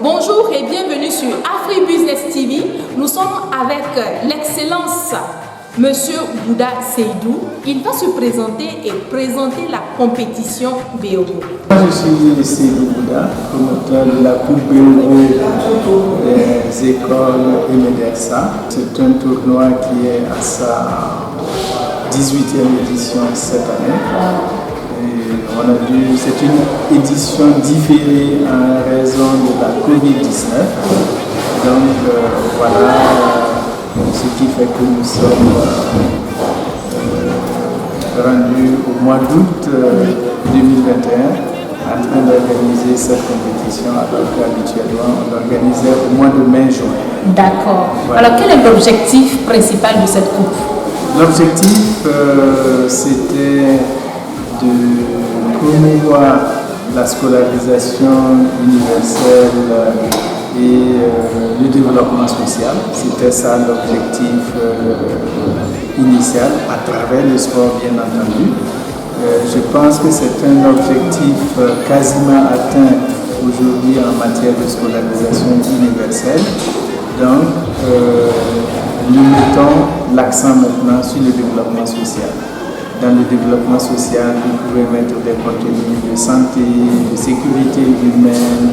Bonjour et bienvenue sur AfriBusiness TV. Nous sommes avec l'excellence Monsieur Bouda Seydou. Il va se présenter et présenter la compétition BOGO. Je suis Seydou Bouda, promoteur de la Coupe BOGO des écoles et MEDERSA. C'est un tournoi qui est à sa 18e édition cette année. C'est une édition différée en raison de la Covid-19. Donc voilà ce qui fait que nous sommes rendus au mois d'août 2021 en train d'organiser cette compétition, alors qu'habituellement on l'organisait au mois de mai-juin. D'accord. Voilà. Alors quel est l'objectif principal de cette coupe? L'objectif c'était de promouvoir la scolarisation universelle et le développement social. C'était ça l'objectif initial, à travers le sport bien entendu. Je pense que c'est un objectif quasiment atteint aujourd'hui en matière de scolarisation universelle. Donc, nous mettons l'accent maintenant sur le développement social. Dans le développement social, vous pouvez mettre des contenus de santé, de sécurité humaine,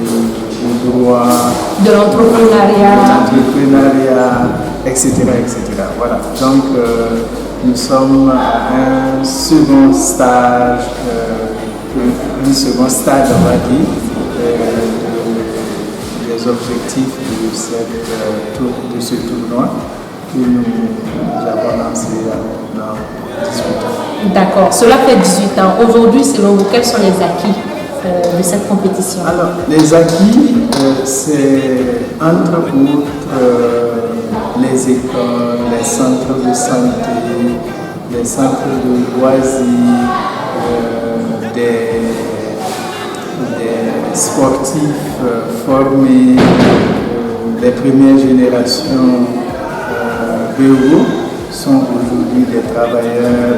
de droit, de l'entrepreneuriat, etc., etc. Voilà. Donc, nous sommes à un second stage, on va dire, des objectifs de ce tournoi que nous avons lancé maintenant 18 ans. D'accord, cela fait 18 ans. Aujourd'hui, selon vous, quels sont les acquis de cette compétition? Alors, les acquis, c'est entre autres les écoles, les centres de santé, les centres de loisirs, des sportifs formés, les premières générations BOGO sont aujourd'hui des travailleurs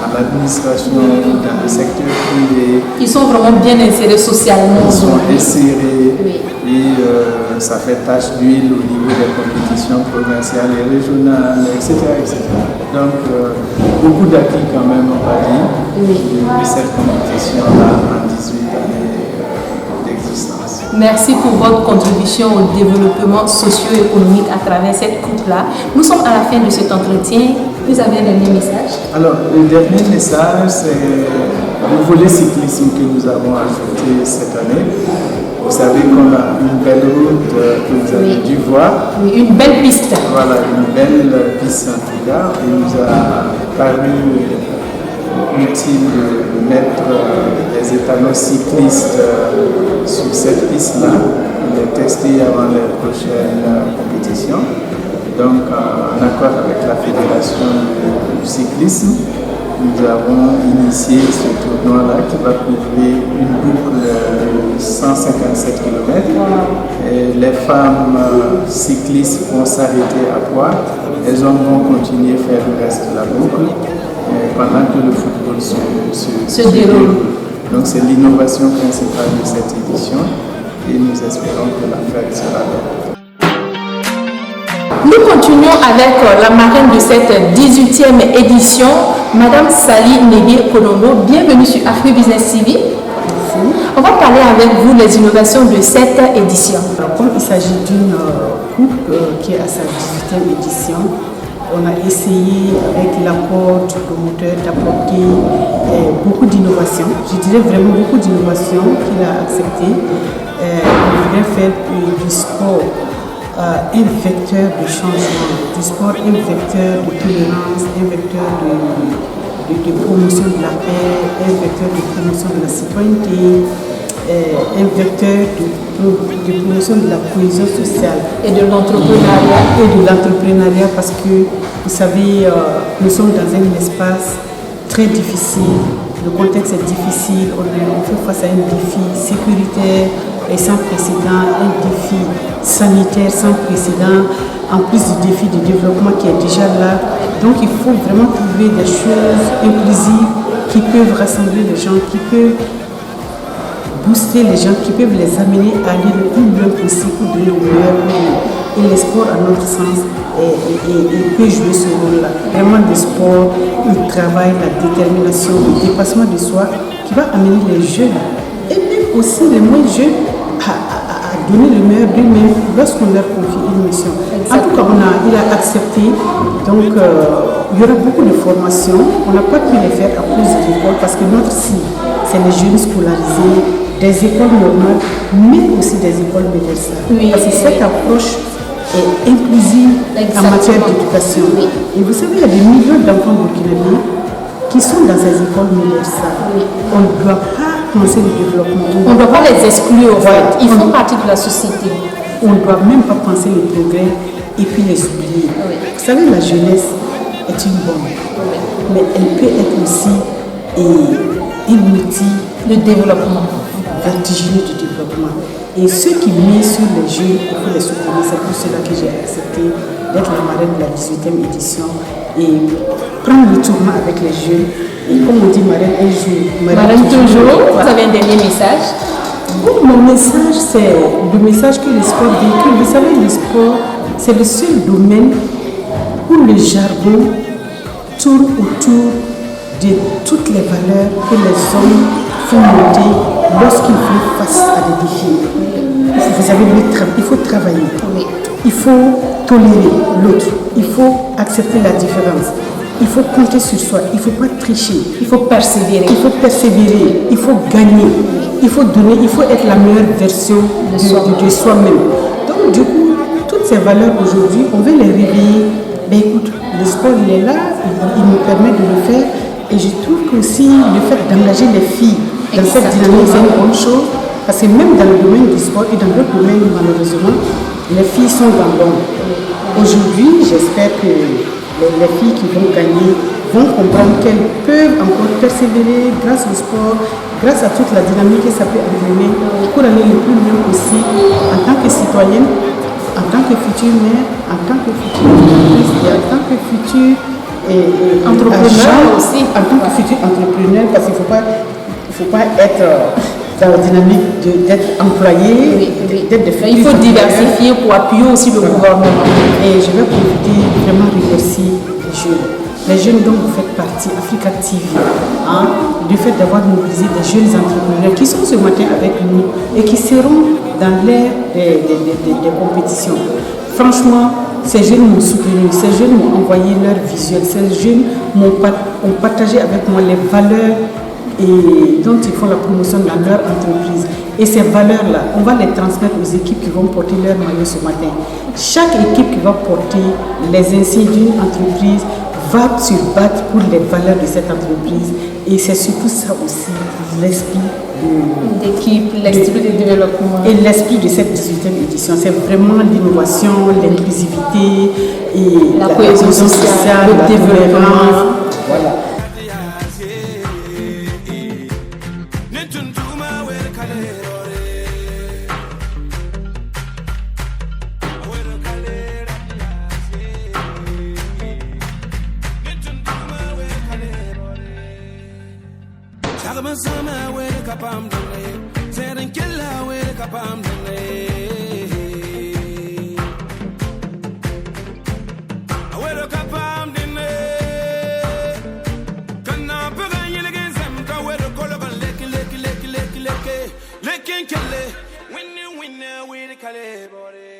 à l'administration, dans le secteur privé. Ils sont vraiment bien insérés socialement. Ils sont insérés, oui. Et ça fait tache d'huile au niveau des compétitions provinciales et régionales, etc. etc. Donc, beaucoup d'acquis quand même, on va dire, de cette compétition-là en 18 années d'existence. Merci pour votre contribution au développement socio-économique à travers cette coupe-là. Nous sommes à la fin de cet entretien. Vous avez un dernier message? Alors, le dernier message, c'est le volet cyclisme que nous avons ajouté cette année. Vous savez qu'on a une belle route que vous avez dû voir. Oui, une belle piste. Voilà, une belle piste en tout cas. Il nous a paru utile de mettre les étalons cyclistes sur cette piste-là, de les tester avant les prochaines compétitions. Donc, en accord avec la Fédération du cyclisme, nous avons initié ce tournoi-là qui va couvrir une boucle de 157 km. Et les femmes cyclistes vont s'arrêter à Poix. Les hommes vont continuer à faire le reste de la boucle pendant que le football se déroule. Donc, c'est l'innovation principale de cette édition et nous espérons que la fête sera belle. Nous continuons avec la marraine de cette 18e édition, Madame Sali Négué Konombo. Bienvenue sur AfriBusiness TV. Merci. On va parler avec vous des innovations de cette édition. Alors, comme il s'agit d'une coupe qui est à sa 18e édition, on a essayé avec l'apport du promoteur d'apporter beaucoup d'innovations. Je dirais vraiment beaucoup d'innovations qu'il a accepté. On voulait faire du sport un vecteur de changement, du sport un vecteur de tolérance, un vecteur de promotion de la paix, un vecteur de promotion de la citoyenneté, un vecteur de promotion de la cohésion sociale. Et de l'entrepreneuriat. Et de l'entrepreneuriat parce que, vous savez, nous sommes dans un espace très difficile. Le contexte est difficile, on fait face à un défi sécuritaire et sans précédent, un défi sanitaire sans précédent, en plus du défi de développement qui est déjà là. Donc il faut vraiment trouver des choses inclusives qui peuvent rassembler les gens, qui peuvent booster les gens, qui peuvent les amener à aller le plus loin possible pour donner le meilleur. Et le sport, à notre sens, peut jouer ce rôle-là. Vraiment, le sport, le travail, la détermination, le dépassement de soi, qui va amener les jeunes, et même aussi les moins jeunes, à donner le meilleur d'eux-mêmes lorsqu'on leur confie une mission. En tout cas, il a accepté. Donc, il y aura beaucoup de formations. On n'a pas pu les faire à cause de l'école parce que notre cible, c'est les jeunes scolarisés, des écoles normales, mais aussi des écoles médecines. Oui. Parce que cette approche est inclusive en matière d'éducation. Oui. Et vous savez, il y a des millions d'enfants burkinabés qui sont dans ces écoles médecines. Oui. On ne doit pas penser le développement. On ne doit pas les exclure, en fait. Ils font On- partie de la société. On ne doit même pas penser le progrès et puis les oublier. Oui. Vous savez, la jeunesse est une bombe, mais elle peut être aussi un outil Le développement. vertigineux du développement. Et ceux qui misent sur les jeunes, il faut les soutenir. C'est pour cela que j'ai accepté d'être la marraine de la 18e édition et prendre le tournoi avec les jeunes. Et comme on dit, marraine un jour, Madame, toujours, vous avez un dernier message? Bon, mon message, c'est le message que le sport véhicule. Vous savez, le sport, c'est le seul domaine où le jargon tourne autour de toutes les valeurs que les hommes font monter lorsqu'ils font face à des défis. Vous avez il faut travailler, Oui. il faut tolérer l'autre, il faut accepter la différence, il faut compter sur soi, il ne faut pas tricher. Il faut persévérer. Il faut persévérer, il faut gagner, il faut donner, il faut être la meilleure version de soi-même. Donc du coup, toutes ces valeurs aujourd'hui, on veut les réveiller. Ben écoute, le sport il est là, il nous permet de le faire. Et je trouve qu'aussi le fait d'engager les filles dans cette dynamique, c'est une bonne chose. Parce que même dans le domaine du sport et dans d'autres domaines, malheureusement, les filles sont dans l'ombre. Aujourd'hui, j'espère que les filles qui vont gagner vont comprendre qu'elles peuvent encore persévérer grâce au sport, grâce à toute la dynamique que ça peut entraîner pour aller le plus loin possible en tant que citoyenne, en tant que future mère, en tant que future entreprise et en tant que future Entrepreneur aussi. En tant que futur entrepreneur, parce qu'il ne faut pas être dans la dynamique d'être employé, d'être de faire. Il faut diversifier pour appuyer aussi le gouvernement. Et je vais profiter vraiment remercier les jeunes. Les jeunes dont vous faites partie, Africa TV, le fait d'avoir mobilisé des jeunes entrepreneurs qui sont ce matin avec nous et qui seront dans l'ère des compétitions. Franchement, ces jeunes m'ont soutenu, ces jeunes m'ont envoyé leur visuel, ces jeunes ont partagé avec moi les valeurs dont ils font la promotion dans leur entreprise. Et ces valeurs-là, on va les transmettre aux équipes qui vont porter leur maillot ce matin. Chaque équipe qui va porter les insignes d'une entreprise va se battre pour les valeurs de cette entreprise. Et c'est surtout ça aussi, l'esprit D'équipe, l'esprit de développement. et l'esprit de cette 18e édition. C'est vraiment l'innovation, l'inclusivité et La cohésion sociale, le la développement. tolérance. Voilà. Lekin kelle, winner with the calibre.